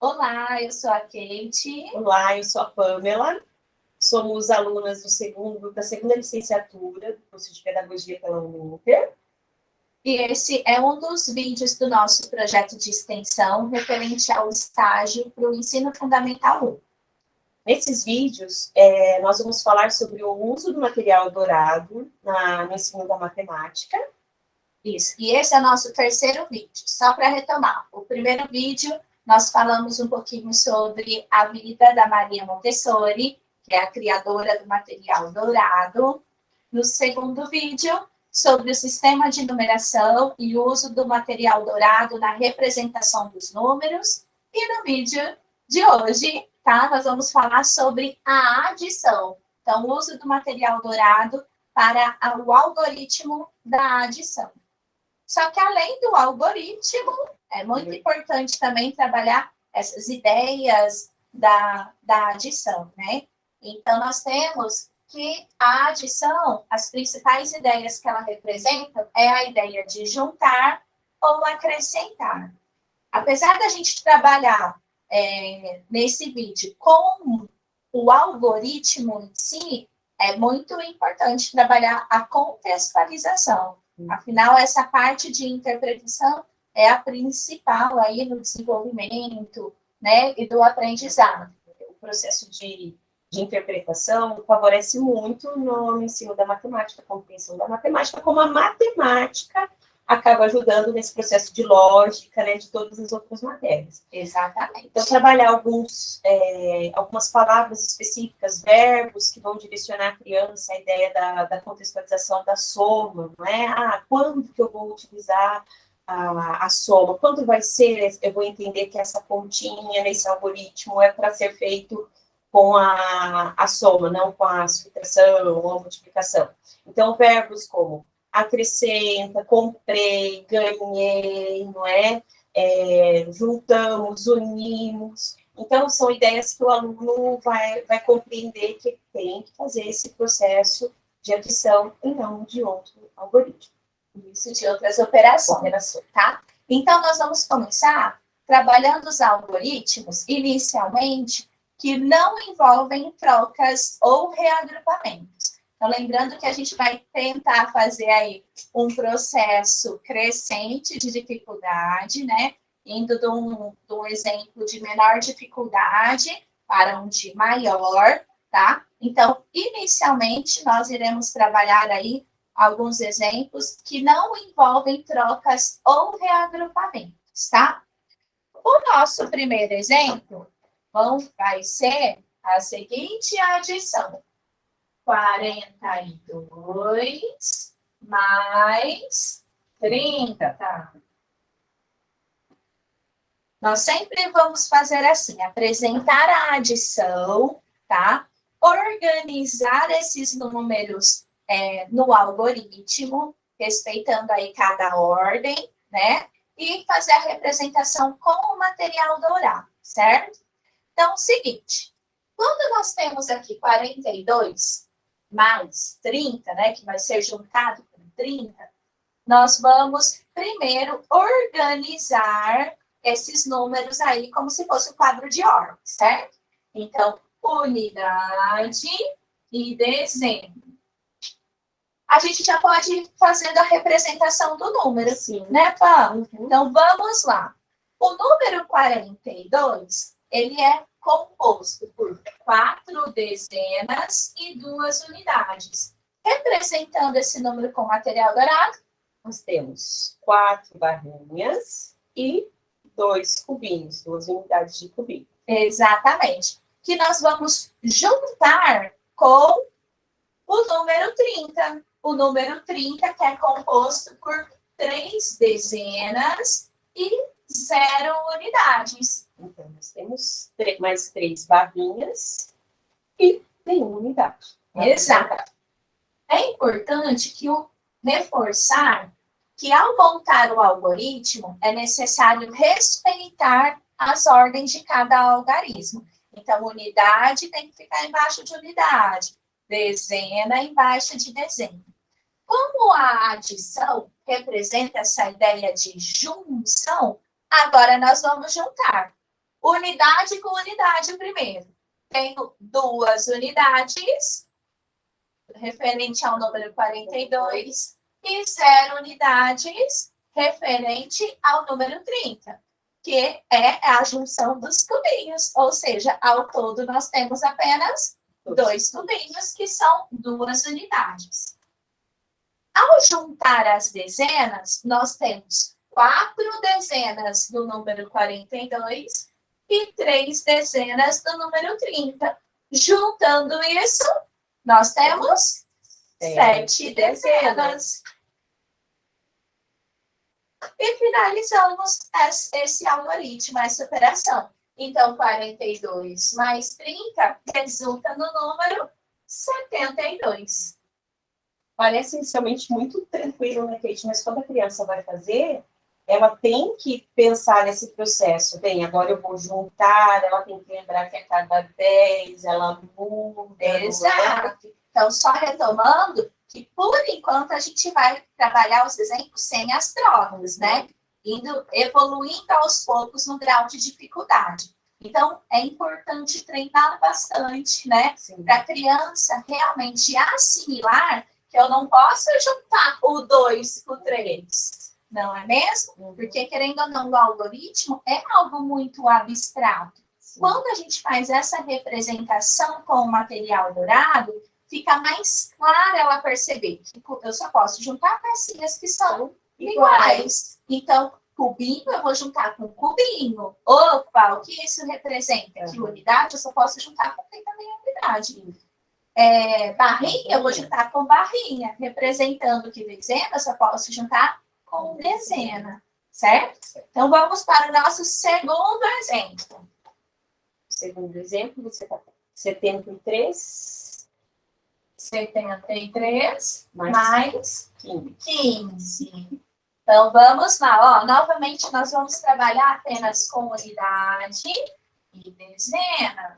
Olá, eu sou a Kate. Olá, eu sou a Pamela. Somos alunas da segunda licenciatura do curso de Pedagogia pela Uninter. E esse é um dos vídeos do nosso projeto de extensão referente ao estágio para o ensino fundamental 1. Nesses vídeos, nós vamos falar sobre o uso do material dourado no ensino da matemática. Isso, e esse é o nosso terceiro vídeo. Só para retomar, o primeiro vídeo nós falamos um pouquinho sobre a vida da Maria Montessori, que é a criadora do material dourado. No segundo vídeo, sobre o sistema de numeração e uso do material dourado na representação dos números. E no vídeo de hoje, tá, nós vamos falar sobre a adição. Então, o uso do material dourado para o algoritmo da adição. Só que, além do algoritmo, é muito importante também trabalhar essas ideias da adição, né? Então, nós temos que a adição, as principais ideias que ela representa é a ideia de juntar ou acrescentar. Apesar da gente trabalhar nesse vídeo com o algoritmo em si, é muito importante trabalhar a contextualização. Afinal, essa parte de interpretação é a principal aí no desenvolvimento, né, e do aprendizado. O processo de interpretação favorece muito no ensino da matemática, a compreensão da matemática, como a matemática acaba ajudando nesse processo de lógica, né, de todas as outras matérias. Exatamente. Então, trabalhar algumas palavras específicas, verbos que vão direcionar a criança a ideia da contextualização da soma, não é? Quando que eu vou utilizar a soma? Quando vai ser? Eu vou entender que essa continha nesse algoritmo é para ser feito com a soma, não com a subtração ou a multiplicação. Então, verbos como acrescenta, comprei, ganhei, não é? Juntamos, unimos. Então, são ideias que o aluno vai compreender que tem que fazer esse processo de adição e não de outro algoritmo. Isso, de outras operações, tá? Então, nós vamos começar trabalhando os algoritmos, inicialmente, que não envolvem trocas ou reagrupamentos. Então, lembrando que a gente vai tentar fazer aí um processo crescente de dificuldade, né? Indo de um exemplo de menor dificuldade para um de maior, tá? Então, inicialmente, nós iremos trabalhar aí alguns exemplos que não envolvem trocas ou reagrupamentos, tá? O nosso primeiro exemplo vai ser a seguinte adição. 42 mais 30, tá? Nós sempre vamos fazer assim, apresentar a adição, tá? Organizar esses números no algoritmo, respeitando aí cada ordem, né? E fazer a representação com o material dourado, certo? Então, seguinte, quando nós temos aqui 42 mais 30, né, que vai ser juntado com 30, nós vamos primeiro organizar esses números aí como se fosse o quadro de ordem, certo? Então, unidade e dezena. A gente já pode ir fazendo a representação do número, sim, né, Pam? Então, vamos lá. O número 42, ele é composto por 4 dezenas e 2 unidades. Representando esse número com material dourado, nós temos 4 barrinhas e 2 cubinhos, 2 unidades de cubinho. Exatamente. Que nós vamos juntar com o número 30. O número 30, que é composto por 3 dezenas e 0 unidades. Então, nós temos mais 3 barrinhas e nenhuma unidade. Exato. É importante que reforçar que, ao montar o algoritmo, é necessário respeitar as ordens de cada algarismo. Então, unidade tem que ficar embaixo de unidade, dezena embaixo de dezena. Como a adição representa essa ideia de junção, agora nós vamos juntar. Unidade com unidade primeiro. Tenho 2 unidades, referente ao número 42, e 0 unidades, referente ao número 30, que é a junção dos cubinhos, ou seja, ao todo nós temos apenas 2 cubinhos, que são 2 unidades. Ao juntar as dezenas, nós temos 4 dezenas do número 42 e 3 dezenas do número 30. Juntando isso, nós temos 7 dezenas. E finalizamos esse algoritmo, essa operação. Então, 42 mais 30 resulta no número 72. Parece inicialmente muito tranquilo, né, Kate? Mas quando a criança vai fazer, ela tem que pensar nesse processo. Bem, agora eu vou juntar, ela tem que lembrar que a cada 10 ela muda. Exato. Então, só retomando, que por enquanto a gente vai trabalhar os exemplos sem as trocas, né? Evoluindo aos poucos no grau de dificuldade. Então, é importante treinar bastante, né? Para a criança realmente assimilar que eu não posso juntar o 2 com o 3. Não é mesmo? Porque, querendo ou não, o algoritmo é algo muito abstrato. Sim. Quando a gente faz essa representação com o material dourado, fica mais claro ela perceber que eu só posso juntar pecinhas que são iguais. Então, cubinho eu vou juntar com cubinho. Opa, o que isso representa? Que unidade eu só posso juntar com quem também é unidade. Barrinha eu vou juntar com barrinha, representando que dezena eu só posso juntar com dezena, certo? Então, vamos para o nosso segundo exemplo. Segundo exemplo, você está 73. 73 mais 15. Então, vamos lá. Ó, novamente, nós vamos trabalhar apenas com unidade e dezena.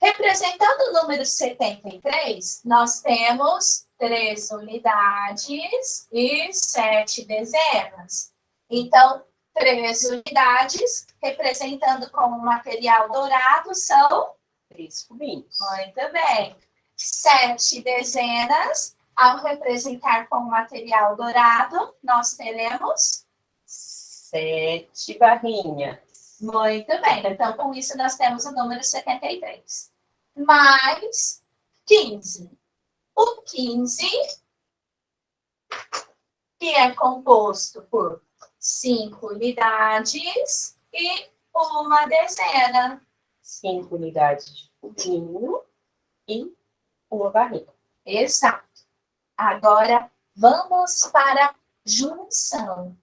Representando o número 73, nós temos 3 unidades e 7 dezenas. Então, 3 unidades, representando como material dourado, são 3 cubinhos. Muito bem. 7 dezenas, ao representar como material dourado, nós teremos 7 barrinhas. Muito bem. Então, com isso, nós temos o número 73. Mais 15. O 15, que é composto por 5 unidades e 1 dezena. 5 unidades de cubinho e 1 barrinha. Exato. Agora, vamos para a junção.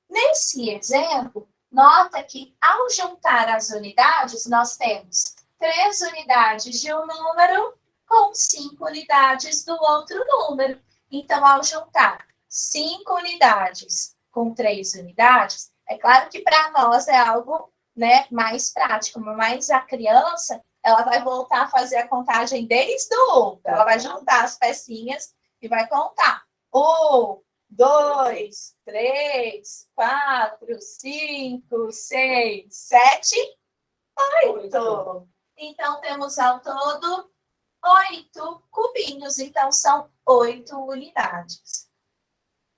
Nesse exemplo, nota que, ao juntar as unidades, nós temos 3 unidades de um número com 5 unidades do outro número. Então, ao juntar 5 unidades com 3 unidades, é claro que para nós é algo, né, mais prático, mas a criança, ela vai voltar a fazer a contagem desde o 1. Ela vai juntar as pecinhas e vai contar. 1, 2, 3, 4, 5, 6, 7, 8. Então, temos ao todo 8 cubinhos. Então, são 8 unidades.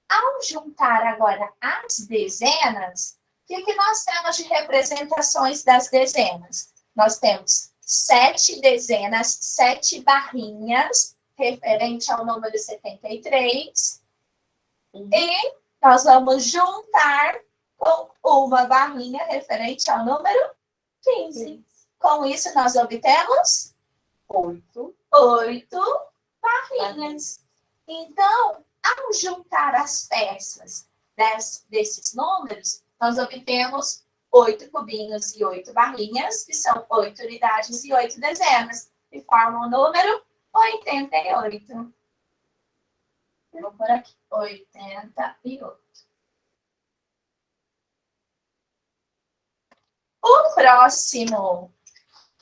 Ao juntar agora as dezenas, o que nós temos de representações das dezenas? Nós temos 7 dezenas, 7 barrinhas, referente ao número 73. E nós vamos juntar com 1 barrinha, referente ao número 15. Com isso, nós obtemos 8 barrinhas. Então, ao juntar as peças desses números, nós obtemos 8 cubinhos e 8 barrinhas, que são 8 unidades e 8 dezenas, que formam o número 88. Vou por aqui, 88. O próximo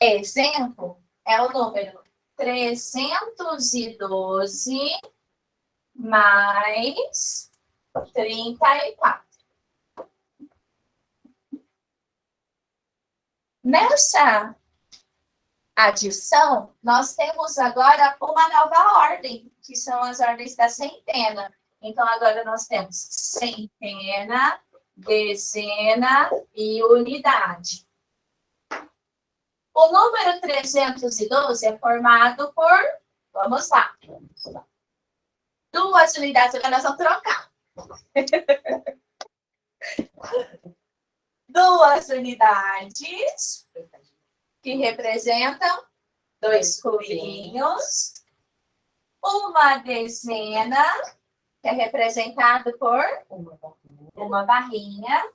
exemplo é o número 312 mais 34. Nessa adição, nós temos agora uma nova ordem, que são as ordens da centena. Então, agora nós temos centena, dezena e unidade. O número 312 é formado por, vamos lá, 2 unidades, agora nós vamos trocar. 2 unidades, que representam 2 cubinhos, uma dezena, que é representado por uma barrinha,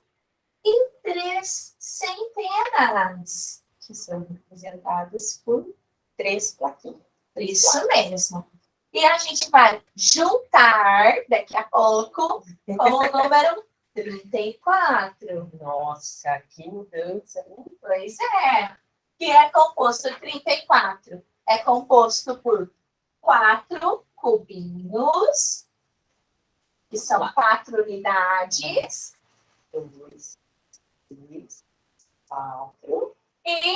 e 3 centenas, Que são representadas por 3 plaquinhas. Isso mesmo. E a gente vai juntar, daqui a pouco, com o número 34. Nossa, que mudança. Pois é. Que é composto 34. É composto por 4 cubinhos, que são 4 unidades. 2, 3, 4. E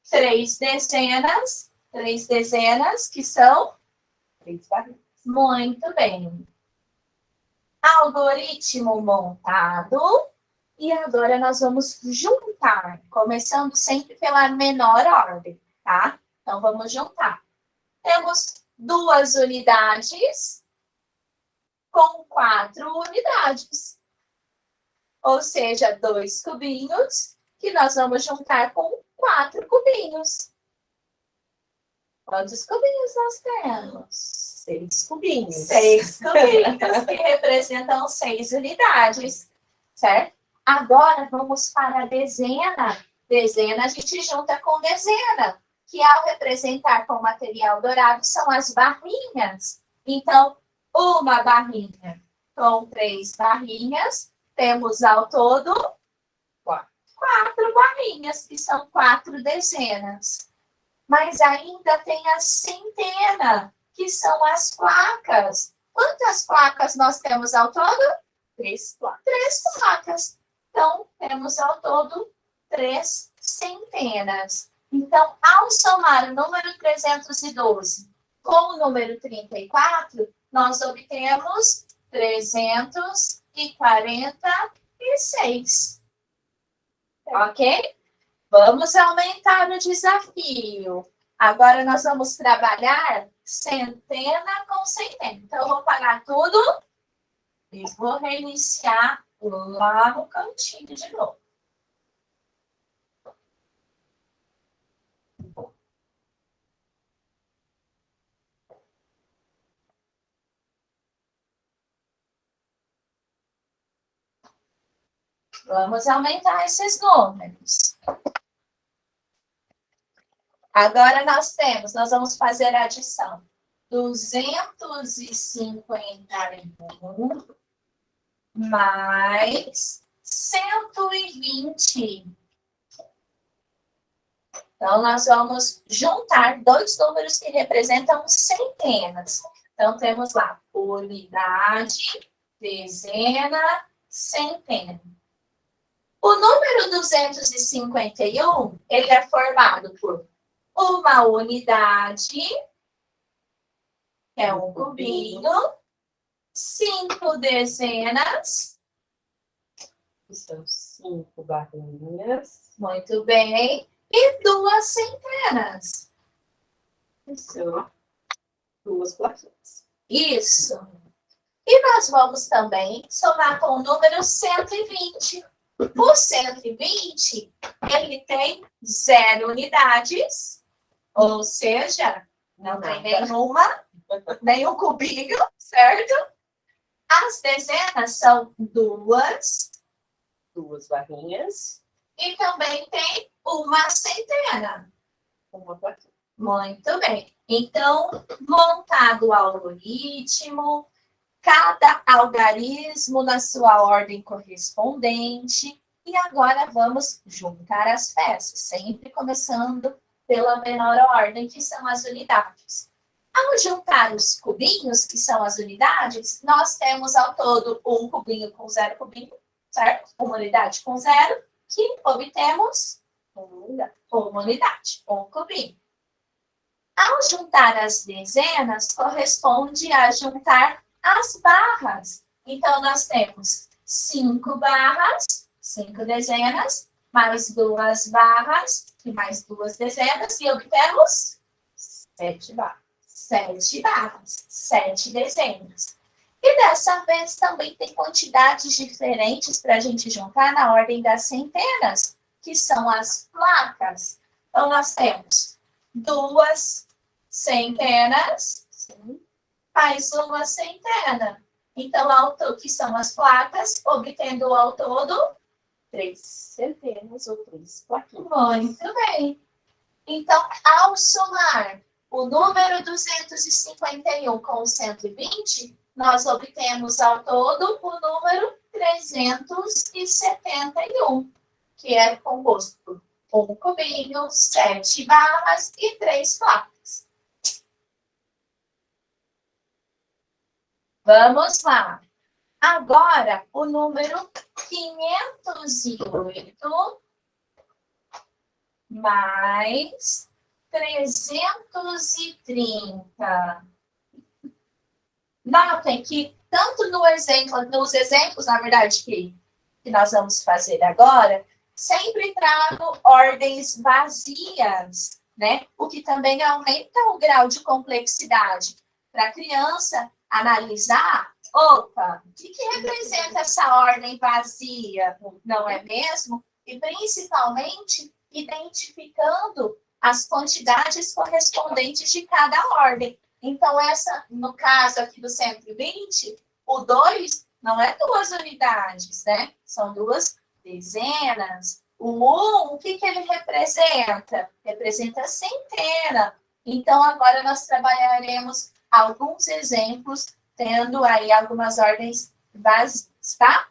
3 dezenas, que são 3 barrinhas. muito bem. Algoritmo montado. E agora nós vamos juntar, começando sempre pela menor ordem, tá? Então, vamos juntar. Temos 2 unidades com 4 unidades. Ou seja, 2 cubinhos que nós vamos juntar com 4 cubinhos. Quantos cubinhos nós temos? 6 cubinhos. 6 cubinhos, que representam 6 unidades, certo? Agora, vamos para a dezena. Dezena a gente junta com dezena, que ao representar com material dourado são as barrinhas. Então, uma barrinha com 3 barrinhas, temos ao todo 4 barrinhas, que são 4 dezenas. Mas ainda tem a centena, que são as placas. Quantas placas nós temos ao todo? 3 placas. 3 placas. Então, temos ao todo 3 centenas. Então, ao somar o número 312 com o número 34, nós obtemos 346. Ok? Vamos aumentar o desafio. Agora nós vamos trabalhar centena com centena. Então, eu vou pagar tudo e vou reiniciar lá no cantinho de novo. Vamos aumentar esses números. Agora nós vamos fazer a adição. 251 mais 120. Então, nós vamos juntar 2 números que representam centenas. Então, temos lá unidade, dezena, centena. O número 251, ele é formado por uma unidade, que é um cubinho, 5 dezenas. São 5 barrinhas. Muito bem. E 2 centenas. São 2 plaquinhas. Isso. E nós vamos também somar com o número 120. O 120, ele tem 0 unidades, ou seja, não tem nenhum cubinho, certo? As dezenas são 2 barrinhas. e também tem uma centena. Uma plaquinha. Muito bem. Então, montado o algoritmo, cada algarismo na sua ordem correspondente. E agora vamos juntar as peças, sempre começando pela menor ordem, que são as unidades. Ao juntar os cubinhos, que são as unidades, nós temos ao todo um cubinho com 0 cubinho, certo? Uma unidade com 0, que obtemos Uma unidade, um cubinho. Ao juntar as dezenas, corresponde a juntar as barras. Então, nós temos 5 barras, 5 dezenas, mais 2 barras, e mais 2 dezenas, e obtemos 7 barras. 7 barras, 7 dezenas. E dessa vez também tem quantidades diferentes para a gente juntar na ordem das centenas, que são as placas. Então, nós temos 2 centenas, mais 1 centena. Então, que são as placas, obtendo ao todo 3 centenas ou 3 plaquinhas. Muito bem. Então, ao somar o número 251 com o 120, nós obtemos ao todo o número 371, que é composto por um cubinho, 7 barras e 3 placas. Vamos lá. Agora, o número 508 mais 330. Notem que tanto nos exemplos, na verdade, que nós vamos fazer agora, sempre trago ordens vazias, né? O que também aumenta o grau de complexidade para a criança analisar. Opa, o que representa essa ordem vazia? Não é mesmo? E principalmente identificando as quantidades correspondentes de cada ordem. Então, no caso aqui do 120, o 2 não é 2 unidades, né? São 2 dezenas. O 1, o que ele representa? Representa centena. Então, agora nós trabalharemos alguns exemplos, tendo aí algumas ordens vazias, tá?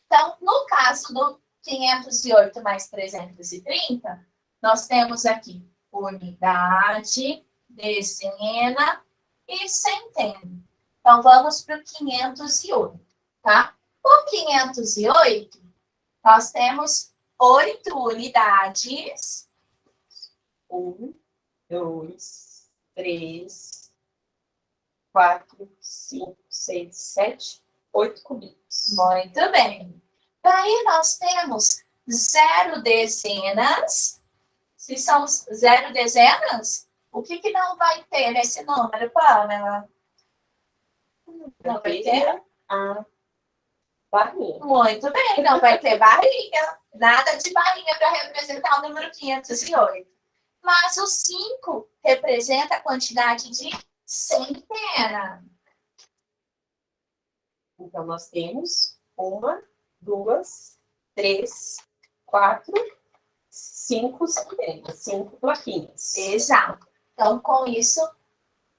Então, no caso do 508 mais 330, nós temos aqui unidade, dezena e centena. Então, vamos para o 508, tá? O 508, nós temos 8 unidades. 1, 2, 3, 4, 5, 6, 7, 8 cubinhos. Muito bem. Daí nós temos 0 dezenas. Se são 0 dezenas, o que não vai ter nesse número, Pamela? Não vai ter a barrinha. Muito bem, não vai ter barrinha. Nada de barrinha para representar o número 508. Mas o 5 representa a quantidade de centena. Então, nós temos 1, 2, 3, 4, 5 centenas, 5 plaquinhas. Exato. Então, com isso,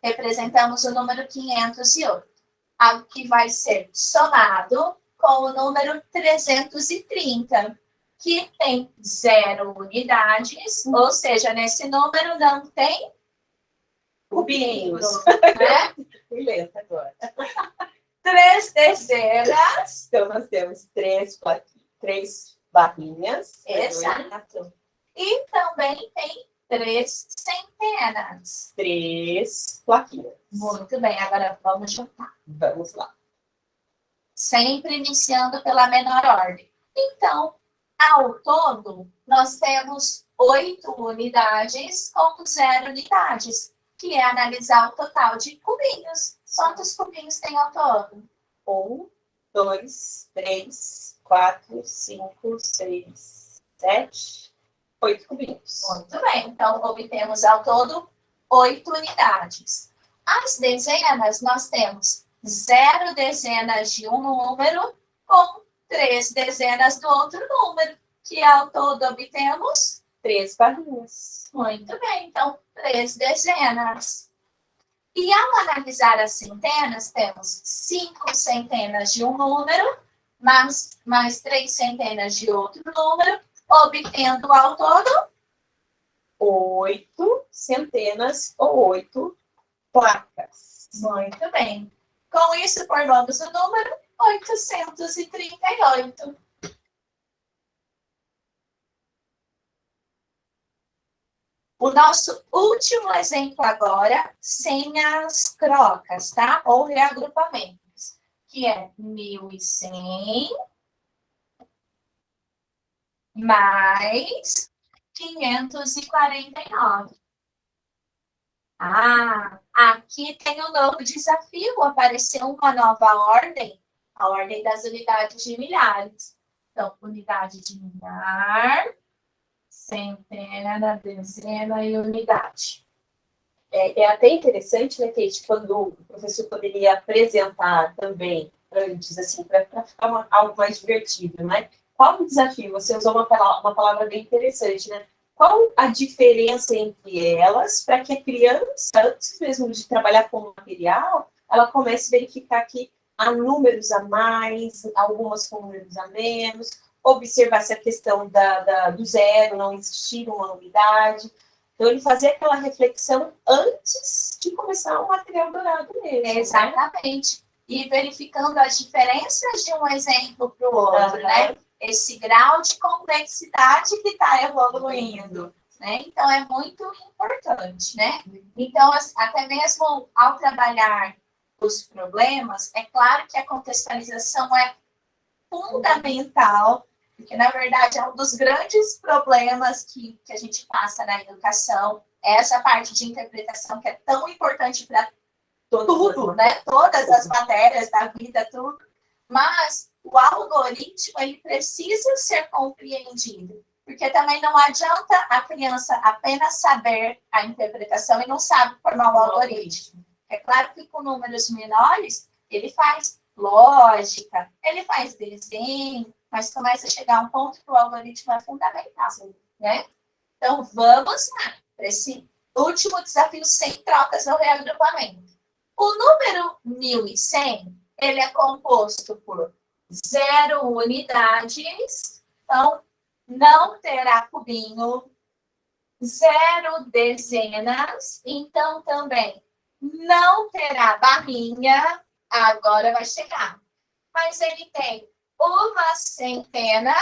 representamos o número 508. Algo que vai ser somado com o número 330, que tem 0 unidades, ou seja, nesse número não tem Cubinhos. Né? Fui lenta agora. 3 dezenas. Então, nós temos 3 barrinhas. Exato. E também tem 3 centenas. 3 plaquinhas. Muito bem, agora vamos juntar. Vamos lá. Sempre iniciando pela menor ordem. Então, ao todo, nós temos 8 unidades com 0 unidades, que é analisar o total de cubinhos. Quantos cubinhos tem ao todo? 1, 2, 3, 4, 5, 6, 7, 8 cubinhos. Muito bem, então obtemos ao todo 8 unidades. As dezenas, nós temos 0 dezenas de um número com 3 dezenas do outro número, que ao todo obtemos 3 barrinhas. Muito bem, então 3 dezenas. E ao analisar as centenas, temos 5 centenas de um número, mais 3 centenas de outro número, obtendo ao todo 8 centenas ou 8 placas. Muito bem. Com isso, formamos o número 838. O nosso último exemplo agora, sem as trocas, tá? Ou reagrupamentos, que é 1.100 mais 549. Ah, aqui tem um novo desafio, apareceu uma nova ordem, a ordem das unidades de milhares. Então, unidade de milhar, centena, dezena e unidade. É até interessante, né, Kate, quando o professor poderia apresentar também antes, assim, para ficar algo mais divertido, né? Qual o desafio? Você usou uma palavra bem interessante, né? Qual a diferença entre elas para que a criança, antes mesmo de trabalhar com o material, ela comece a verificar que há números a mais, algumas com números a menos, observar essa questão do zero, não existir uma unidade. Então, ele fazia aquela reflexão antes de começar o material dourado mesmo. Exatamente. Né? E verificando as diferenças de um exemplo para o outro, né? Esse grau de complexidade que está evoluindo. Né? Então, é muito importante, né? Então, até mesmo ao trabalhar os problemas, é claro que a contextualização é fundamental, porque, na verdade, é um dos grandes problemas que a gente passa na educação, é essa parte de interpretação que é tão importante para tudo, né? Todas as matérias da vida, tudo. Mas o algoritmo, ele precisa ser compreendido, porque também não adianta a criança apenas saber a interpretação e não sabe formar o algoritmo. É claro que com números menores, ele faz lógica, ele faz desenho, mas começa a chegar a um ponto que o algoritmo é fundamental, né? Então, vamos lá, para esse último desafio sem trocas ou reagrupamento. O número 1.100, ele é composto por 0 unidades, então, não terá cubinho, 0 dezenas, então, também não terá barrinha, agora vai chegar. Mas ele tem uma centena,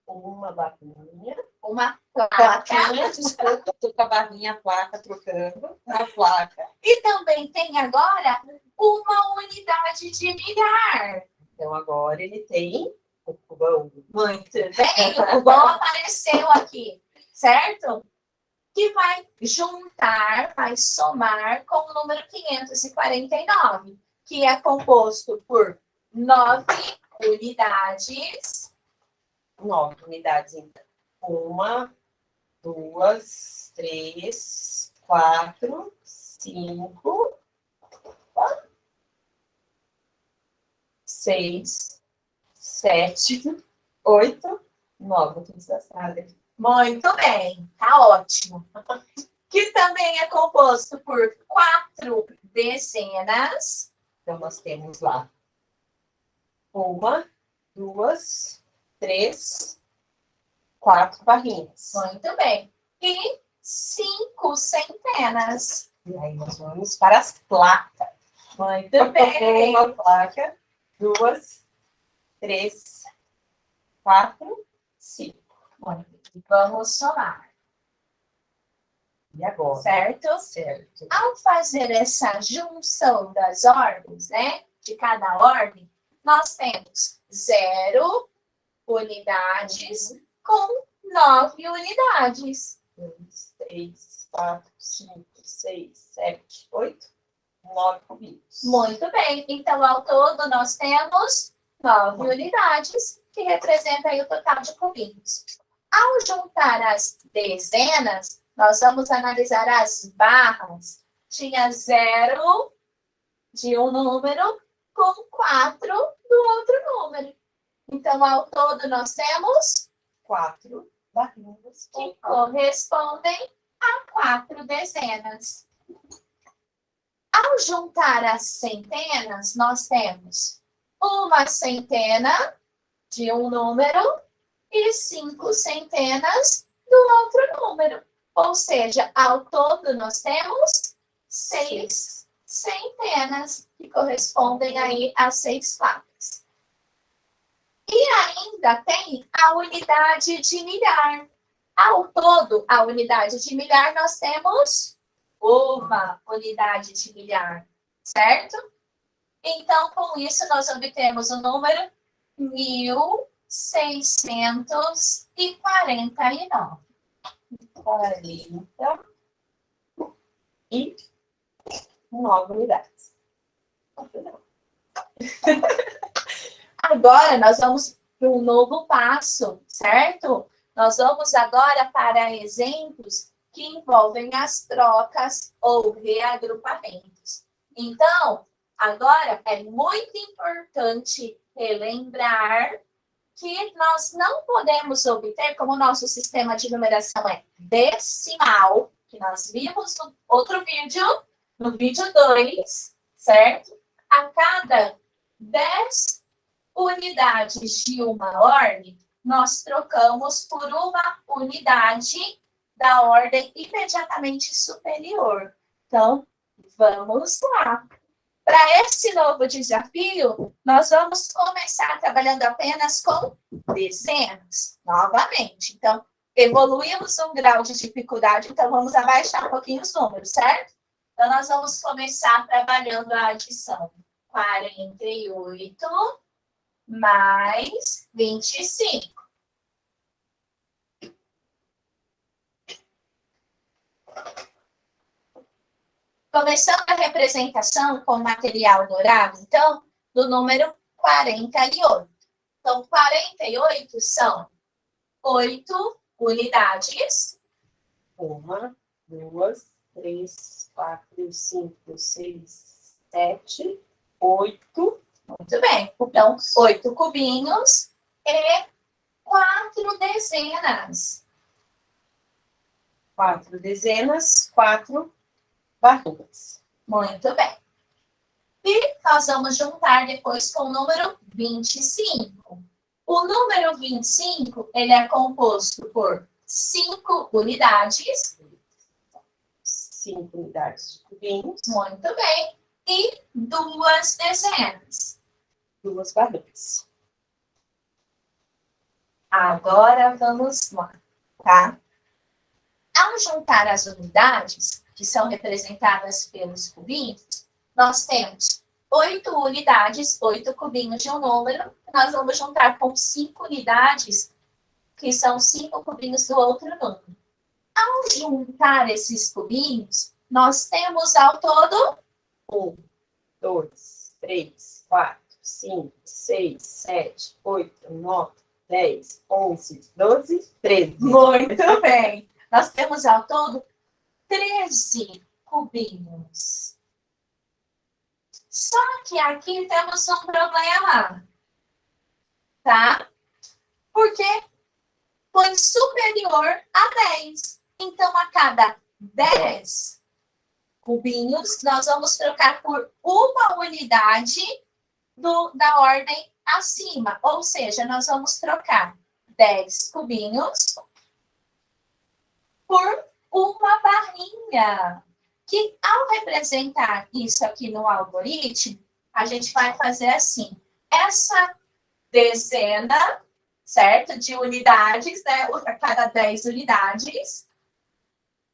uma barrinha, uma plaquinha, desculpa, estou com a barrinha, a placa, trocando a placa. E também tem agora uma unidade de milhar. Então, agora ele tem o cubão. Muito bem, o cubão apareceu aqui, certo? Que vai juntar, vai somar com o número 549, que é composto por 9 unidades. 9 unidades, então. 1, 2, 3, 4, 5, 6, 7, 8, 9. Muito bem, tá ótimo. Que também é composto por 4 dezenas. Então, nós temos lá 1, 2, 3, 4 barrinhas. Muito bem. E 5 centenas. E aí nós vamos para as placas. Muito bem. Uma placa, 2, 3, 4, 5. Vamos somar. E agora? Certo? Certo. Ao fazer essa junção das ordens, né? De cada ordem, nós temos 0 unidades com 9 unidades. 2, 3, 4, 5, 6, 7, 8, 9 cubinhos. Muito bem. Então, ao todo, nós temos 9 unidades, que representam aí o total de cubinhos. Ao juntar as dezenas, nós vamos analisar as barras. Tinha 0 de um número com 4 do outro número. Então, ao todo, nós temos 4 barrinhas que correspondem a 4 dezenas. Ao juntar as centenas, nós temos uma centena de um número e 5 centenas do outro número. Ou seja, ao todo nós temos 6 centenas, que correspondem aí a 6 placas. E ainda tem a unidade de milhar. Ao todo, a unidade de milhar, nós temos uma unidade de milhar, certo? Então, com isso, nós obtemos o número 1.649. 49 unidades. Agora, nós vamos para um novo passo, certo? Nós vamos agora para exemplos que envolvem as trocas ou reagrupamentos. Então, agora é muito importante relembrar que nós não podemos obter, como o nosso sistema de numeração é decimal, que nós vimos no outro vídeo, no vídeo 2, certo? A cada 10 unidades de uma ordem, nós trocamos por uma unidade da ordem imediatamente superior. Então, vamos lá. Para esse novo desafio, nós vamos começar trabalhando apenas com dezenas, novamente. Então, evoluímos um grau de dificuldade, então vamos abaixar um pouquinho os números, certo? Então, nós vamos começar trabalhando a adição. 48 mais 25. Começando a representação com material dourado, então, do número 48. Então, 48 são 8 unidades. 1, 2, 3, 4, 5, 6, 7, 8. Muito bem. Então, 8 cubinhos e 4 dezenas. 4 dezenas, 4 barrinhas. Muito bem. E nós vamos juntar depois com o número 25. O número 25, ele é composto por 5 unidades. 5 unidades de cubinhos. Muito bem. E 2 dezenas. 2 barrinhas. Agora vamos lá, tá? Ao juntar as unidades, que são representadas pelos cubinhos, nós temos 8 unidades, 8 cubinhos de um número, nós vamos juntar com 5 unidades, que são 5 cubinhos do outro número. Ao juntar esses cubinhos, nós temos ao todo 1, 2, 3, 4, 5, 6, 7, 8, 9, 10, 11, 12, 13. Muito bem. Nós temos ao todo 13 cubinhos. Só que aqui temos um problema, tá? Porque foi superior a 10. Então, a cada 10 cubinhos, nós vamos trocar por uma unidade da ordem acima. Ou seja, nós vamos trocar 10 cubinhos por uma barrinha. Que ao representar isso aqui no algoritmo, a gente vai fazer assim. Essa dezena, certo? De unidades, né? A cada 10 unidades,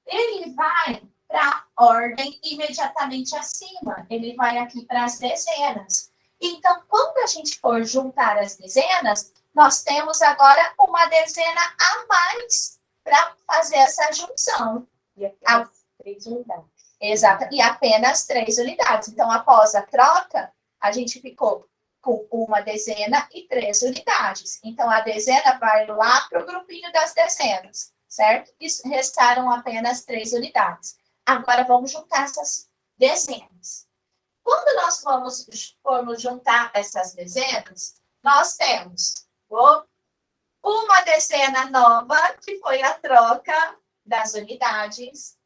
ele vai para a ordem imediatamente acima. Ele vai aqui para as dezenas. Então, quando a gente for juntar as dezenas, nós temos agora uma dezena a mais para fazer essa junção. E apenas 3 unidades. Exato, e apenas 3 unidades. Então, após a troca, a gente ficou com uma dezena e 3 unidades. Então, a dezena vai lá para o grupinho das dezenas, certo? E restaram apenas 3 unidades. Agora, vamos juntar essas dezenas. Quando nós formos juntar essas dezenas, nós temos uma dezena nova, que foi a troca das unidades.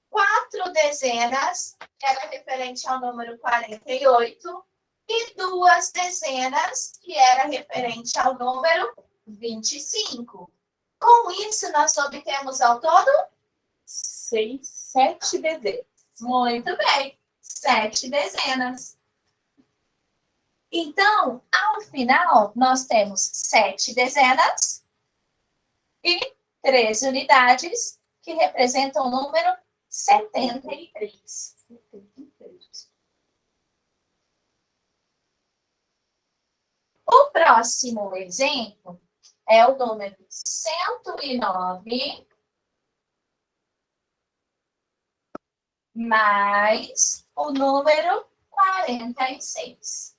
4 dezenas, que era referente ao número 48, e 2 dezenas, que era referente ao número 25. Com isso, nós obtemos ao todo 7 dezenas. Muito bem, 7 dezenas. Então, ao final, nós temos 7 dezenas e 3 unidades, que representam o número 73. O próximo exemplo é o número 109 mais o número 46.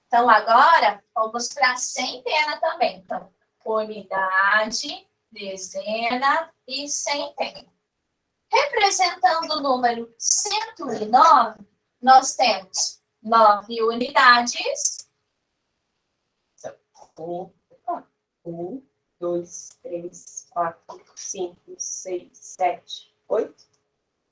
Então, agora, vamos para a centena também. Então, unidade, dezena e centena. Representando o número 109, nós temos 9 unidades. 1, 2, 3, 4, 5, 6, 7, 8,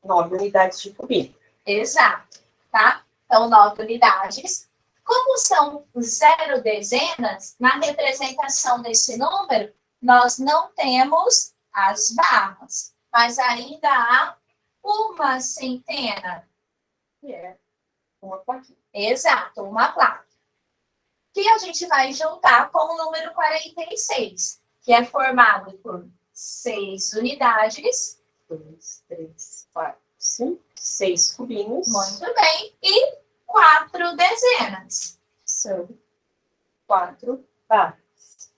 9 unidades de cubinho. Exato, tá? Então, 9 unidades. Como são 0 dezenas, na representação desse número, nós não temos as barras, mas ainda há uma centena. Que é uma plaquinha. Exato, uma placa. Que a gente vai juntar com o número 46, que é formado por 6 unidades. 2, 3, 4, 5, 6 cubinhos. Muito bem. E 4 dezenas. São 4 barras.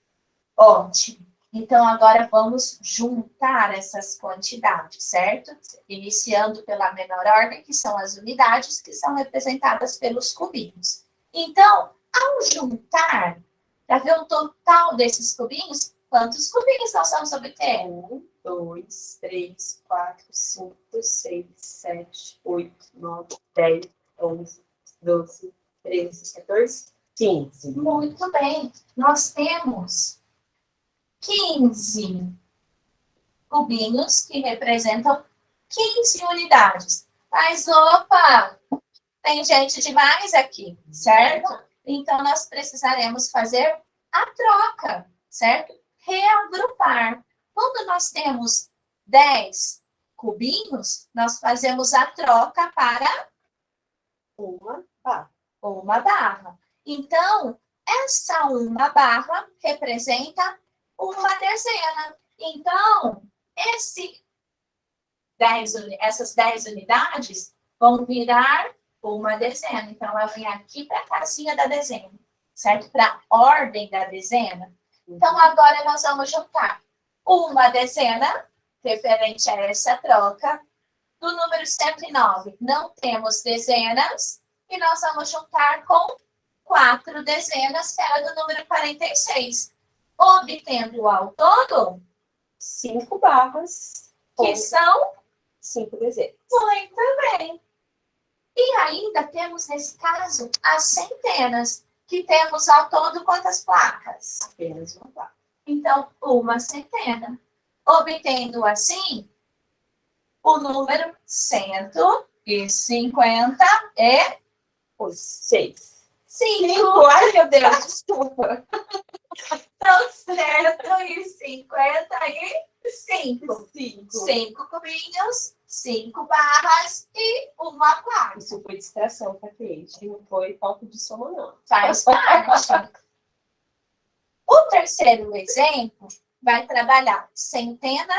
Ótimo. Então, agora vamos juntar essas quantidades, certo? Iniciando pela menor ordem, que são as unidades, que são representadas pelos cubinhos. Então, ao juntar, para ver o total desses cubinhos, quantos cubinhos nós vamos obter? 1, 2, 3, 4, 5, 6, 7, 8, 9, 10, 11, 12, 13, 14, 15. Muito bem. Nós temos 15 cubinhos que representam 15 unidades. Mas, opa, tem gente demais aqui, certo? Então, nós precisaremos fazer a troca, certo? Reagrupar. Quando nós temos 10 cubinhos, nós fazemos a troca para uma barra. uma barra. Então, essa uma barra representa uma dezena. Então, essas 10 unidades vão virar uma dezena. Então, ela vem aqui para a casinha da dezena, certo? Para a ordem da dezena. Então, agora nós vamos juntar uma dezena, referente a essa troca, do número 109. Não temos dezenas, e nós vamos juntar com 4 dezenas, que era do número 46. Obtendo ao todo 5 barras, que são 5 dezenas. muito bem. E ainda temos, nesse caso, as centenas, que temos ao todo quantas placas? Apenas uma barra. Então, uma centena. Obtendo, assim, o número 156. 5. Ai, meu Deus, desculpa. Então, 155. 5. 5 cubinhos, 5 barras e uma placa. Isso foi distração para cliente, não foi falta de soma, não. Faz parte. O terceiro exemplo vai trabalhar centena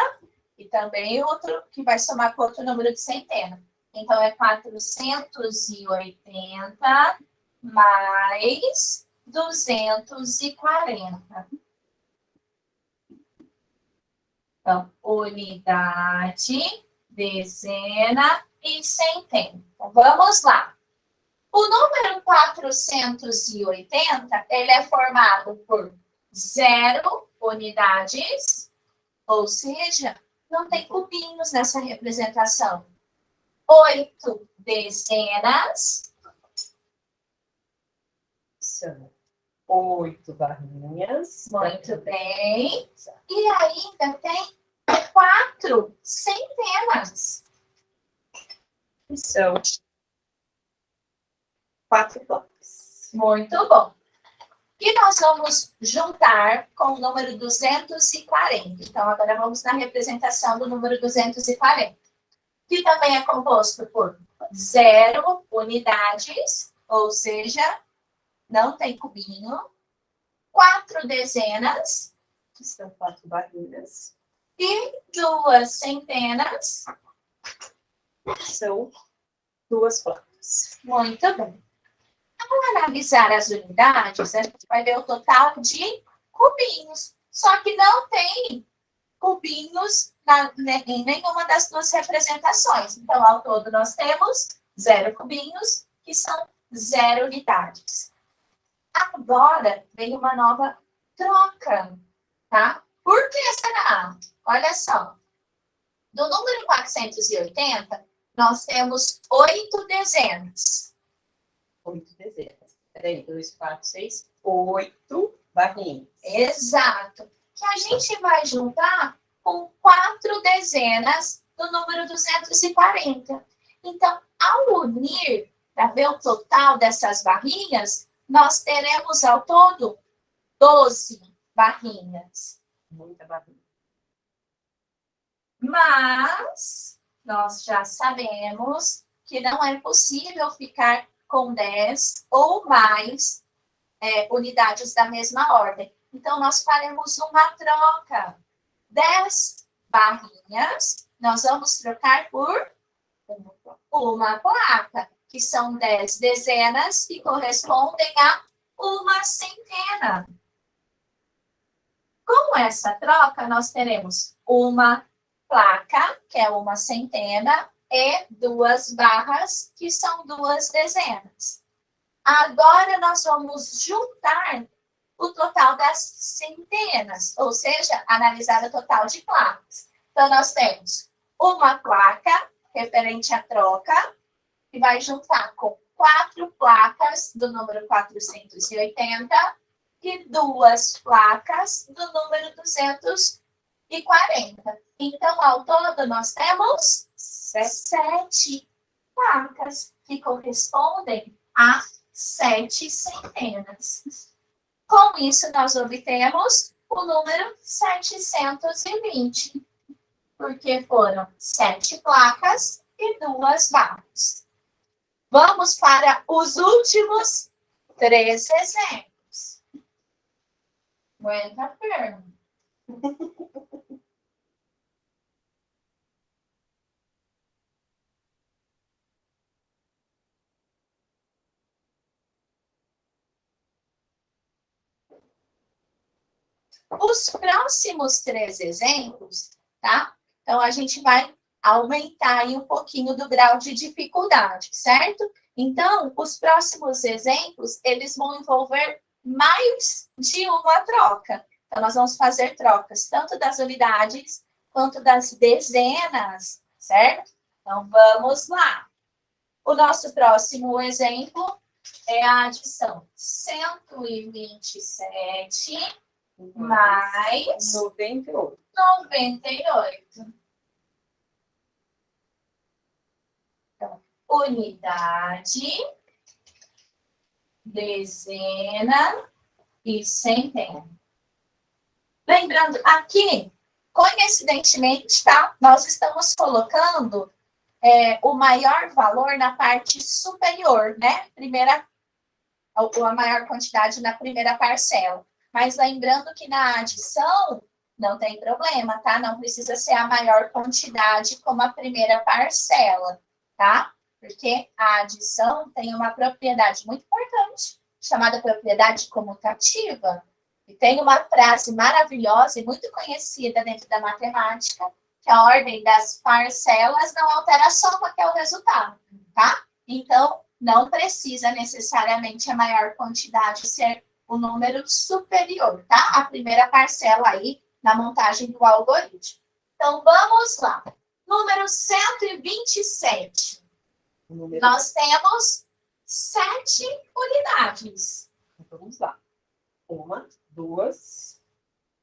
e também outro que vai somar com outro número de centena. Então, é 480 mais 240. Então, unidade, dezena e centena. Então, vamos lá. O número 480, ele é formado por 0 unidades, ou seja, não tem cubinhos nessa representação. 8 dezenas. São 8 barrinhas. Muito bem. E ainda tem 4 centenas. São 4 blocos. Muito bom. E nós vamos juntar com o número 240. Então, agora vamos na representação do número 240, que também é composto por 0 unidades, ou seja, não tem cubinho. 4 dezenas. Que são 4 barrinhas. E 2 centenas. São 2 placas. Muito bem. Ao analisar as unidades, a gente vai ver o total de cubinhos. Só que não tem cubinhos em nenhuma das duas representações. Então, ao todo, nós temos 0 cubinhos, que são 0 unidades. Agora, vem uma nova troca, tá? Por que será? Olha só. Do número 480, nós temos 8 dezenas. 8 dezenas. Peraí, 2, 4, 6, 8 barrinhas. Exato. Que a gente vai juntar com 4 dezenas do número 240. Então, ao unir, para ver o total dessas barrinhas, nós teremos ao todo 12 barrinhas. Muita barrinha. Mas nós já sabemos que não é possível ficar com 10 ou mais unidades da mesma ordem. Então, nós faremos uma troca. 10 barrinhas, nós vamos trocar por uma placa, que são 10 dezenas que correspondem a uma centena. Com essa troca, nós teremos uma placa, que é uma centena, e 2 barras, que são 2 dezenas. Agora, nós vamos juntar o total das centenas, ou seja, analisar o total de placas. Então, nós temos uma placa referente à troca, que vai juntar com 4 placas do número 480 e 2 placas do número 240. Então, ao todo, nós temos 7 placas, que correspondem a 7 centenas. Com isso, nós obtemos o número 720, porque foram 7 placas e 2 barras. Vamos para os últimos 3 exemplos. Aguenta a perna. Os próximos 3 exemplos, tá? Então, a gente vai aumentar aí um pouquinho do grau de dificuldade, certo? Então, os próximos exemplos, eles vão envolver mais de uma troca. Então, nós vamos fazer trocas tanto das unidades quanto das dezenas, certo? Então, vamos lá. O nosso próximo exemplo é a adição 127 mais 98. 98. Então, unidade, dezena e centena. Lembrando, aqui, coincidentemente, tá? Nós estamos colocando o maior valor na parte superior, né? A maior quantidade na primeira parcela. Mas lembrando que na adição não tem problema, tá? Não precisa ser a maior quantidade como a primeira parcela, tá? Porque a adição tem uma propriedade muito importante, chamada propriedade comutativa, e tem uma frase maravilhosa e muito conhecida dentro da matemática, que a ordem das parcelas não altera a soma, que é o resultado, tá? Então, não precisa necessariamente a maior quantidade ser o número superior, tá? A primeira parcela aí na montagem do algoritmo. Então, vamos lá. Número 127. Nós temos 7 unidades. Vamos lá. 1, 2,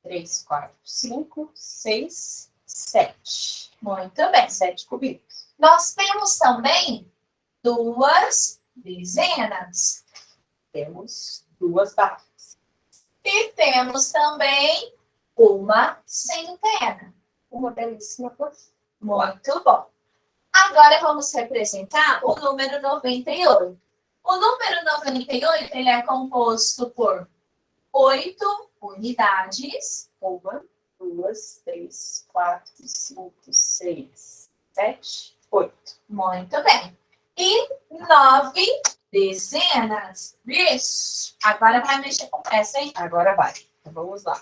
3, 4, 5, 6, 7. Muito bem. 7 cubinhos. Nós temos também 2 dezenas. Temos 2 barras. E temos também uma centena. Uma belíssima cor. Muito bom. Agora vamos representar o número 98. O número 98 ele é composto por 8 unidades. 1, 2, 3, 4, 5, 6, 7, 8. Muito bem. E 9 dezenas. Isso. Agora vai mexer com essa, hein? Agora vai. Então, vamos lá.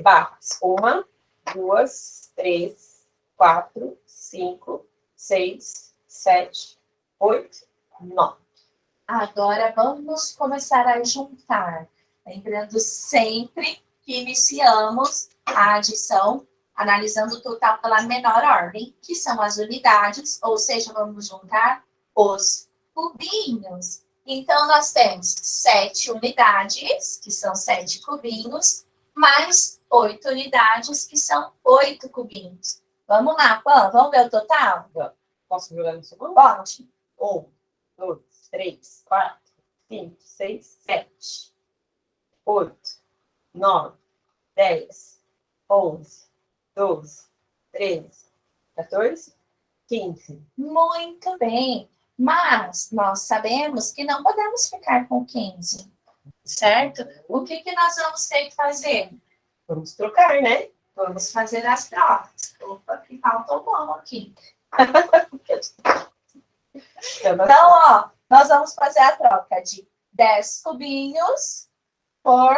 Barras. 1, 2, 3, 4, 5, 6, 7, 8, 9. Agora vamos começar a juntar. Lembrando sempre que iniciamos a adição analisando o total pela menor ordem, que são as unidades, ou seja, vamos juntar os cubinhos. Então, nós temos 7 unidades, que são 7 cubinhos, mais 8 unidades, que são 8 cubinhos. Vamos lá, Pan, vamos ver o total? Posso jogar no segundo? Pode. 1, 2, 3, 4, 5, 6, 7, 8, 9, 10, 11, 12, 13, 14, 15. Muito bem. Mas nós sabemos que não podemos ficar com 15, certo? O que nós vamos ter que fazer? Vamos trocar, né? Vamos fazer as trocas. Opa, que faltou bom aqui. Então, ó, nós vamos fazer a troca de 10 cubinhos por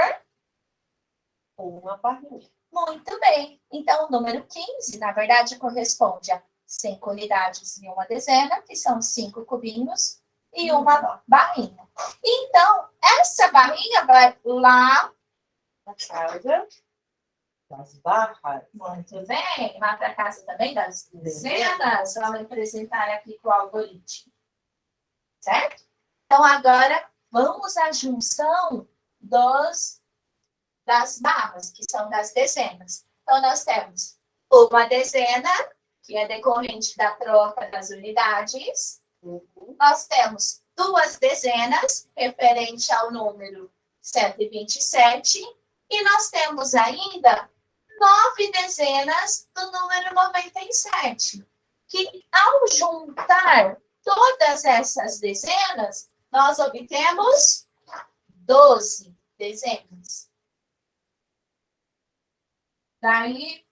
uma barrinha. Muito bem. Então, o número 15, na verdade, corresponde a 5 unidades e uma dezena, que são 5 cubinhos e uma barrinha. Então, essa barrinha vai lá na casa das barras. Muito bem. Lá para casa também das dezenas. Vamos apresentar aqui com o algoritmo. Certo? Então, agora, vamos à junção das barras, que são das dezenas. Então, nós temos uma dezena, que é decorrente da troca das unidades. Nós temos 2 dezenas, referente ao número 127. E nós temos ainda 9 dezenas do número 97. Que, ao juntar todas essas dezenas, nós obtemos 12 dezenas. Daí,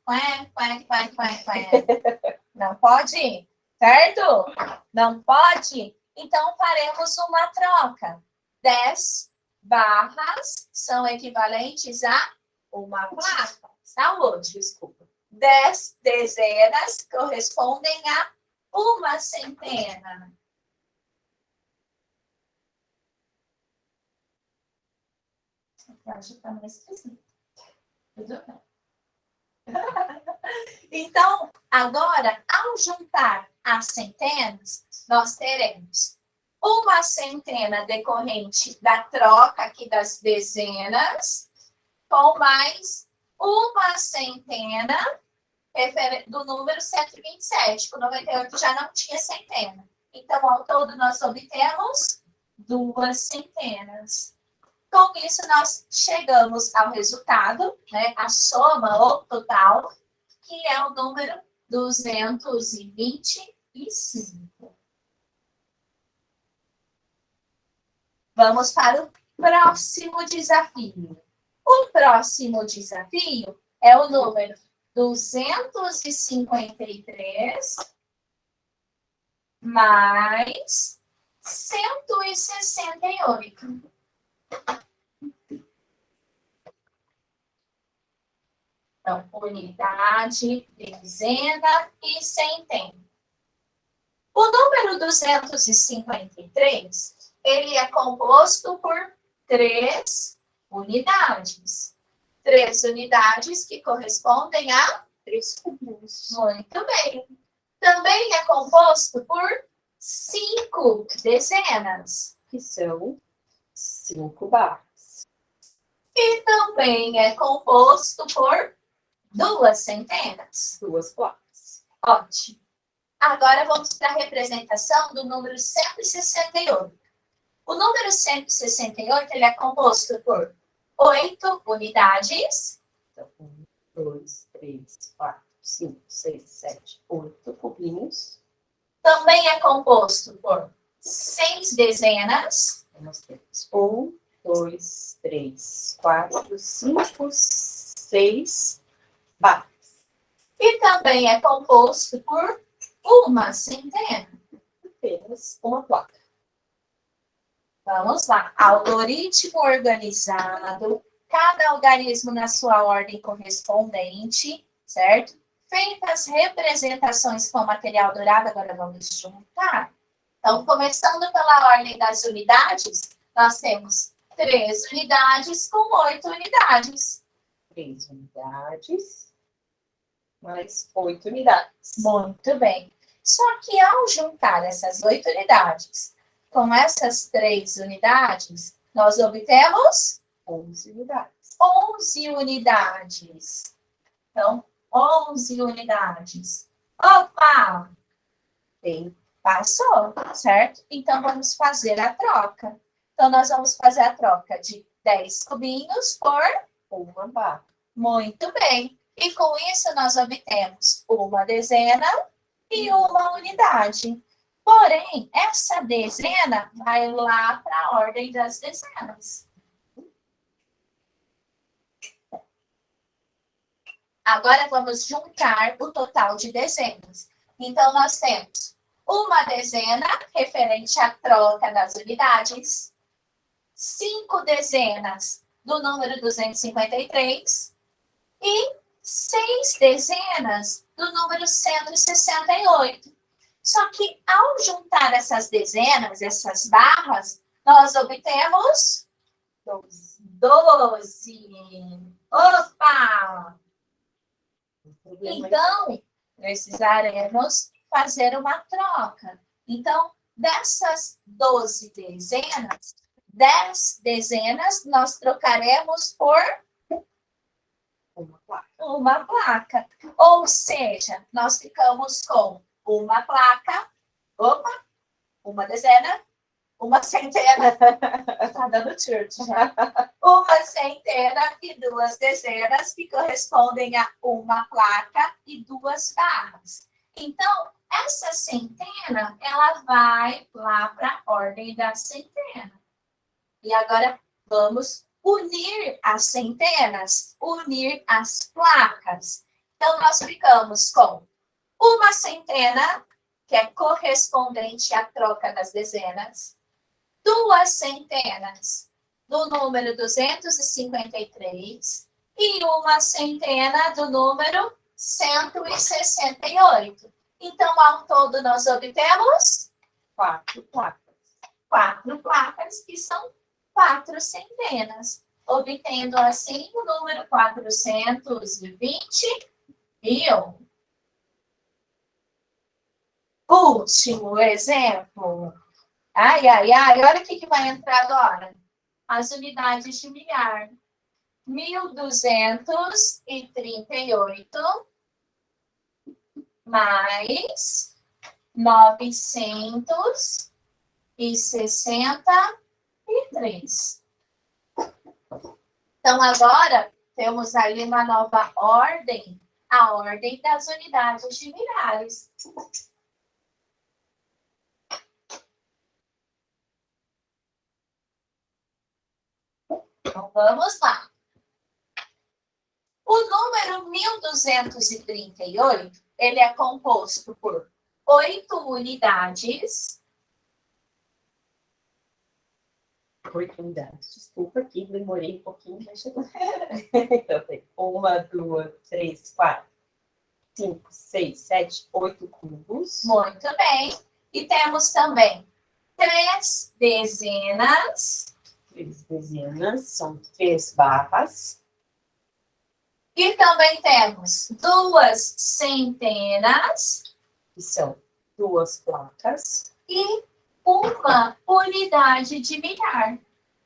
não pode? Certo? Não pode? Então, faremos uma troca. 10 barras são equivalentes a uma placa. Saúde, desculpa. 10 dezenas correspondem a uma centena. Acho que tá mais esquisito. Tudo bem. Então, agora, ao juntar as centenas, nós teremos uma centena decorrente da troca aqui das dezenas, com mais uma centena do número 127. O 98 já não tinha centena. Então, ao todo, nós obtemos 2 centenas. Com isso, nós chegamos ao resultado, né, a soma, o total, que é o número 225. Vamos para o próximo desafio. O próximo desafio é o número 253 mais 168. Então, unidade, dezena e centena. O número 253, ele é composto por 3 unidades. 3 unidades que correspondem a 3 cubos. Muito bem. Também é composto por 5 dezenas, que são 5 barras. E também é composto por 2 centenas. 2 placas. Ótimo. Agora vamos para a representação do número 168. O número 168 ele é composto por 8 unidades. Então, 1, 2, 3, 4, 5, 6, 7, 8 cubinhos. Também é composto por 6 dezenas. Nós temos 1, 2, 3, 4, 5, 6 barras. E também é composto por uma centena. Apenas uma placa. Vamos lá. Algoritmo organizado, cada algarismo na sua ordem correspondente, certo? Feitas representações com material dourado, agora vamos juntar. Então, começando pela ordem das unidades, nós temos 3 unidades com 8 unidades. 3 unidades, mais 8 unidades. Muito bem. Só que ao juntar essas 8 unidades com essas 3 unidades, nós obtemos 11 unidades. 11 unidades. Então, 11 unidades. Opa! Tem Passou, certo? Então, vamos fazer a troca. Então, nós vamos fazer a troca de 10 cubinhos por uma barra. Muito bem. E com isso, nós obtemos uma dezena e uma unidade. Porém, essa dezena vai lá para a ordem das dezenas. Agora, vamos juntar o total de dezenas. Então, nós temos uma dezena referente à troca das unidades, 5 dezenas do número 253 e 6 dezenas do número 168. Só que ao juntar essas dezenas, essas barras, nós obtemos 12. Opa! Então, precisaremos fazer uma troca. Então, dessas 12 dezenas, 10 dezenas nós trocaremos por uma placa. Ou seja, nós ficamos com uma placa, opa, uma dezena, uma centena, tá dando church já. Uma centena e 2 dezenas que correspondem a uma placa e 2 barras. Então, essa centena, ela vai lá para a ordem da centena. E agora, vamos unir as centenas, unir as placas. Então, nós ficamos com uma centena, que é correspondente à troca das dezenas, 2 centenas do número 253 e uma centena do número 168. Então, ao todo, nós obtemos 4 placas. 4 placas, que são 4 centenas, obtendo assim o número 421. Último exemplo. Ai, ai, ai, olha o que vai entrar agora. As unidades de milhar. 1.238 mais 963. Então, agora, temos ali uma nova ordem, a ordem das unidades de milhares. Então, vamos lá. O número 1.238, ele é composto por 8 unidades. 8 unidades. Desculpa aqui, demorei um pouquinho, mas chegou. Então, tem 1, 2, 3, 4, 5, 6, 7, 8 cubos. Muito bem. E temos também 3 dezenas. 3 dezenas, são 3 barras. E também temos 2 centenas. Que são 2 placas. E uma unidade de milhar.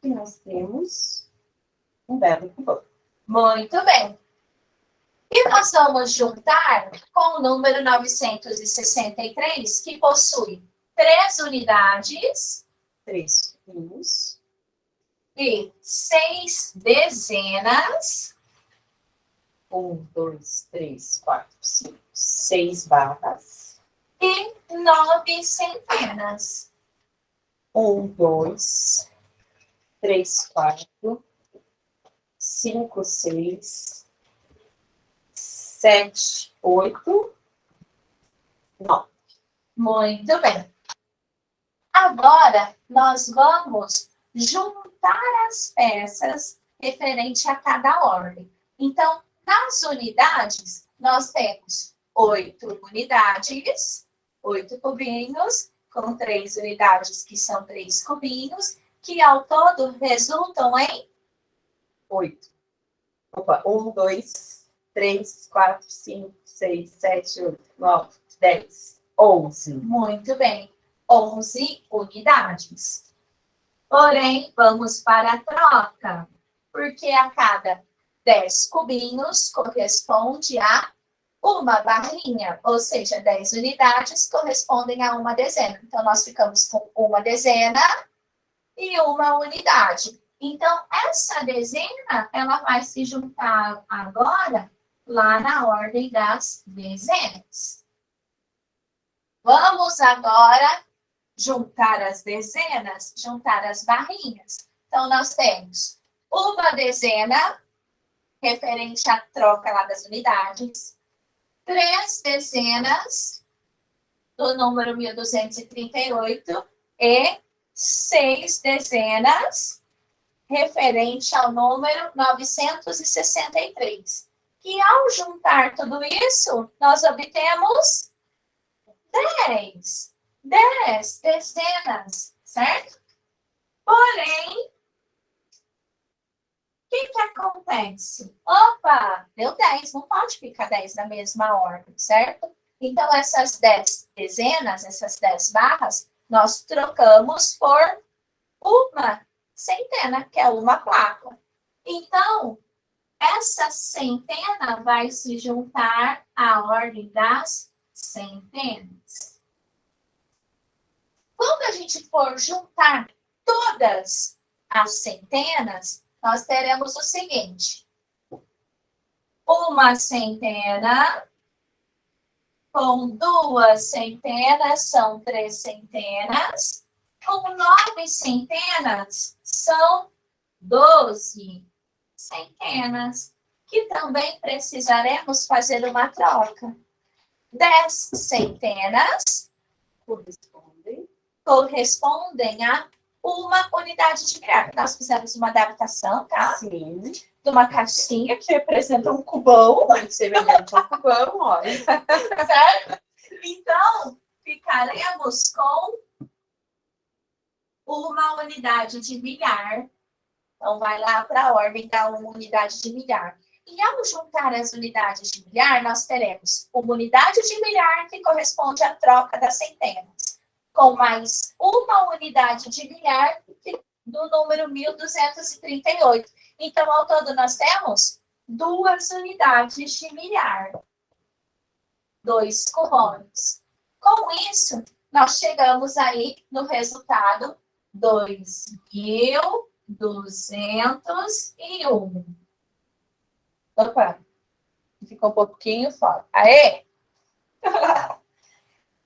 E nós temos um belo cubão. Muito bem. E nós vamos juntar com o número 963, que possui 3 unidades. 3 cubos. E 6 dezenas. 1, 2, 3, 4, 5, 6 barras. E 9 centenas. 1, 2, 3, 4, 5, 6, 7, 8, 9. Muito bem. Agora, nós vamos juntar as peças referente a cada ordem. Então, nas unidades, nós temos 8 unidades, 8 cubinhos, com 3 unidades, que são 3 cubinhos, que ao todo resultam em 8. Opa, 1, 2, 3, 4, 5, 6, 7, 8, 9, 10, 11. Muito bem, 11 unidades. Porém, vamos para a troca, porque a cada 10 cubinhos corresponde a uma barrinha, ou seja, 10 unidades correspondem a uma dezena. Então, nós ficamos com uma dezena e uma unidade. Então, essa dezena, ela vai se juntar agora lá na ordem das dezenas. Vamos agora juntar as dezenas, juntar as barrinhas. Então, nós temos uma dezena, referente à troca lá das unidades, 3 dezenas do número 1238 e 6 dezenas referente ao número 963. E ao juntar tudo isso, nós obtemos 10 dezenas, certo? Porém, o que acontece? Opa, deu 10, não pode ficar 10 na mesma ordem, certo? Então, essas 10 dezenas, essas 10 barras, nós trocamos por uma centena, que é uma placa. Então, essa centena vai se juntar à ordem das centenas. Quando a gente for juntar todas as centenas, nós teremos o seguinte: uma centena com 2 centenas são 3 centenas, com 9 centenas são 12 centenas, que também precisaremos fazer uma troca. 10 centenas correspondem a uma unidade de milhar. Nós fizemos uma adaptação, tá? Sim. De uma caixinha que representa um cubão. Muito semelhante ao cubão, olha. Certo? Então, ficaremos com uma unidade de milhar. Então, vai lá para a ordem da uma unidade de milhar. E ao juntar as unidades de milhar, nós teremos uma unidade de milhar que corresponde à troca das centenas, com mais uma unidade de milhar do número 1238. Então, ao todo, nós temos 2 unidades de milhar. 2 cubões. Com isso, nós chegamos aí no resultado 2.201. Opa, ficou um pouquinho fora. Aê!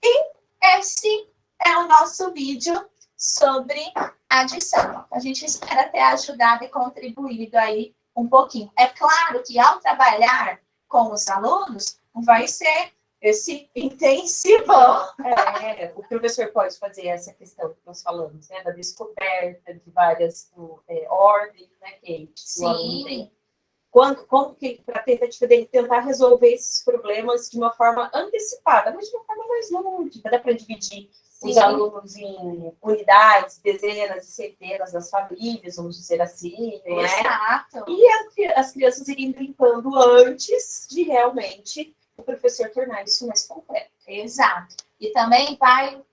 E esse é o nosso vídeo sobre adição. A gente espera ter ajudado e contribuído aí um pouquinho. É claro que ao trabalhar com os alunos, vai ser esse intensivão. O professor pode fazer essa questão que nós falamos, né? Da descoberta de várias ordens, né, Kate? Sim. Como que, para tentativa dele tentar resolver esses problemas de uma forma antecipada, mas de uma forma mais lúdica, dá para dividir os alunos em unidades, dezenas e centenas das famílias, vamos dizer assim, né? Exato. E as crianças irem brincando antes de realmente o professor tornar isso mais concreto. Exato. E também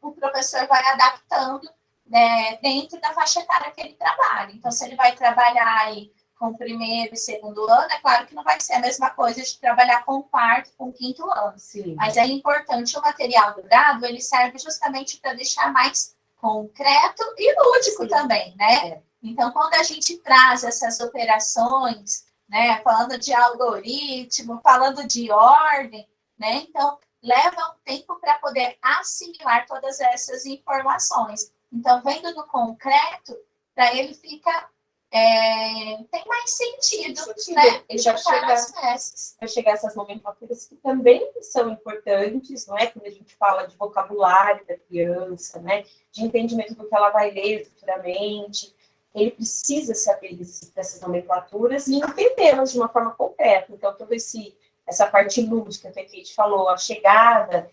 o professor vai adaptando, né, dentro da faixa etária que ele trabalha. Então, se ele vai trabalhar aí com o primeiro e segundo ano, é claro que não vai ser a mesma coisa de trabalhar com o quarto, com o quinto ano. Sim. Mas é importante, o material do gado, ele serve justamente para deixar mais concreto e lúdico. Sim. Também, né? Então, quando a gente traz essas operações, né, falando de algoritmo, falando de ordem, né, então, leva um tempo para poder assimilar todas essas informações. Então, vendo no concreto, para ele fica tem mais sentido, né? Ele vai Juntar chegar, as peças. vai chegar essas nomenclaturas que também são importantes, não é? Quando a gente fala de vocabulário da criança, né? De entendimento do que ela vai ler futuramente, ele precisa saber dessas nomenclaturas e entendê-las de uma forma concreta. Então, toda essa parte lúdica que a Kate falou, a chegada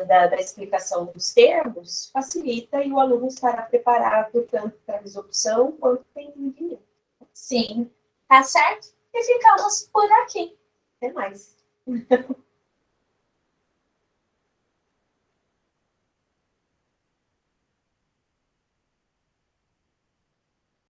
da explicação dos termos, facilita e o aluno estará preparado tanto para a resolução quanto para o entendimento. Sim, tá certo? E ficamos por aqui. Até mais.